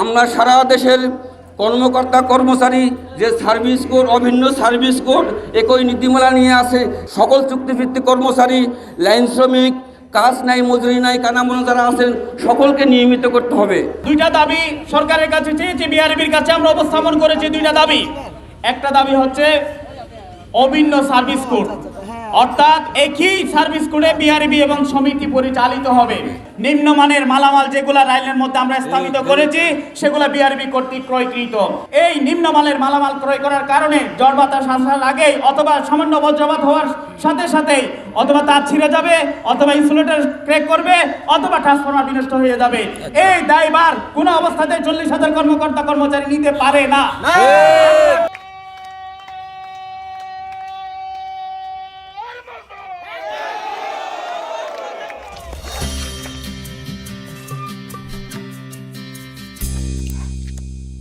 আমরা সারা দেশের কর্মকর্তা কর্মচারী যে সার্ভিস কোড, অভিন্ন সার্ভিস কোড একই নীতিমালা নিয়ে আসে, সকল চুক্তিভিত্তিক কর্মচারী, লাইন শ্রমিক, কাজ নাই, মজুরি নাই, কানামুনা যারা আছেন সকলকে নিয়মিত করতে হবে। দুইটা দাবি সরকারের কাছে চেয়েছি, বিআরবির কাছে আমরা উপস্থাপন করেছি দুইটা দাবি। একটা দাবি হচ্ছে অভিন্ন সার্ভিস কোড, অর্থাৎ একই সার্ভিস কোডে বিআরবি এবং সমিতি পরিচালিত হবে। নিম্নমানের মালামাল যেগুলা রাইলের মধ্যে আমরা স্থাপিত করেছি সেগুলা বিআরবি কর্তৃক ক্রয়কৃত। এই নিম্নমানের মালামাল ক্রয় করার কারণে ঝড় বাতাস আসার আগেই অথবা সামান্য বজ্রপাত হওয়ার সাথে সাথেই অথবা তার ছিঁড়ে যাবে, অথবা ইনসুলেটর ক্র্যাক করবে, অথবা ট্রান্সফরমার বিনষ্ট হয়ে যাবে। এই দায়ভার কোনো অবস্থাতে 40,000 কর্মকর্তা কর্মচারী নিতে পারে না।